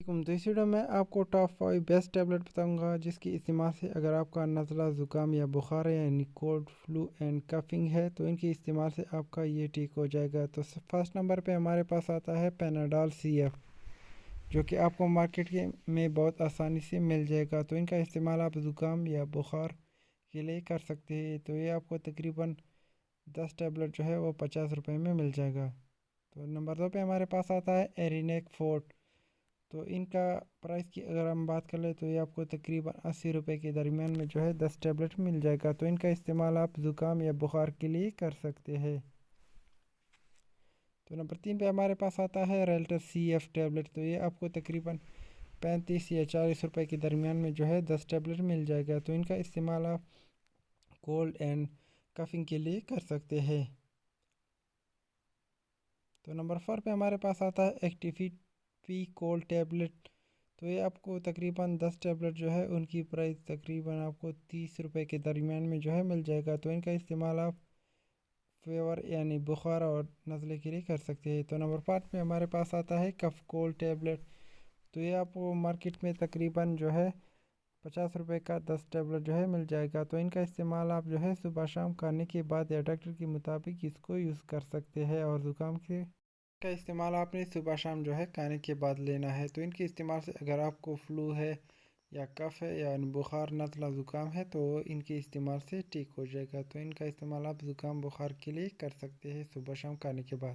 تو اس ویڈیو میں آپ کو ٹاپ 5 بیسٹ ٹیبلٹ بتاؤں گا جس کی استعمال سے اگر آپ کا نزلہ زکام یا بخار ہے یعنی کولڈ فلو اینڈ کفنگ ہے تو ان کی استعمال سے آپ کا یہ ٹھیک ہو جائے گا۔ تو فرسٹ نمبر پہ ہمارے پاس آتا ہے پیناڈول سی ایف، جو کہ آپ کو مارکیٹ میں بہت آسانی سے مل جائے گا۔ تو ان کا استعمال آپ زکام یا بخار کے لیے کر سکتے ہیں۔ تو یہ آپ کو تقریباً 10 ٹیبلٹ جو ہے وہ 50 روپے میں مل جائے گا۔ تو نمبر 2 پہ ہمارے پاس آتا ہے ایرینیک فورٹ۔ تو ان کا پرائس کی اگر ہم بات کر لیں تو یہ آپ کو تقریباً 80 روپے کے درمیان میں جو ہے 10 ٹیبلٹ مل جائے گا۔ تو ان کا استعمال آپ زکام یا بخار کے لیے کر سکتے ہیں۔ تو نمبر 3 پہ ہمارے پاس آتا ہے ریلٹر سی ایف ٹیبلٹ۔ تو یہ آپ کو تقریباً 35 یا 40 روپے کے درمیان میں جو ہے 10 ٹیبلٹ مل جائے گا۔ تو ان کا استعمال آپ کولڈ اینڈ کفنگ کے لیے کر سکتے ہیں۔ تو نمبر 4 پہ ہمارے پاس آتا ہے ایکٹیفی پی کولڈ ٹیبلٹ۔ تو یہ آپ کو تقریباً 10 ٹیبلٹ جو ہے ان کی پرائس تقریباً آپ کو 30 روپے کے درمیان میں جو ہے مل جائے گا۔ تو ان کا استعمال آپ فیور یعنی بخار اور نزلے کے لیے کر سکتے ہیں۔ تو نمبر 5 پہ ہمارے پاس آتا ہے کف کولڈ ٹیبلٹ۔ تو یہ آپ کو مارکیٹ میں تقریباً جو ہے 50 روپے کا 10 ٹیبلٹ جو ہے مل جائے گا۔ تو ان کا استعمال آپ جو ہے صبح شام کھانے کے بعد یا ڈاکٹر کے مطابق اس کو یوز کر سکتے ہیں، اور زکام کا استعمال آپ نے صبح شام جو ہے کھانے کے بعد لینا ہے۔ تو ان کے استعمال سے اگر آپ کو فلو ہے یا کف ہے یا بخار نزلہ زکام ہے تو ان کے استعمال سے ٹھیک ہو جائے گا۔ تو ان کا استعمال آپ زکام بخار کے لیے کر سکتے ہیں صبح شام کھانے کے بعد۔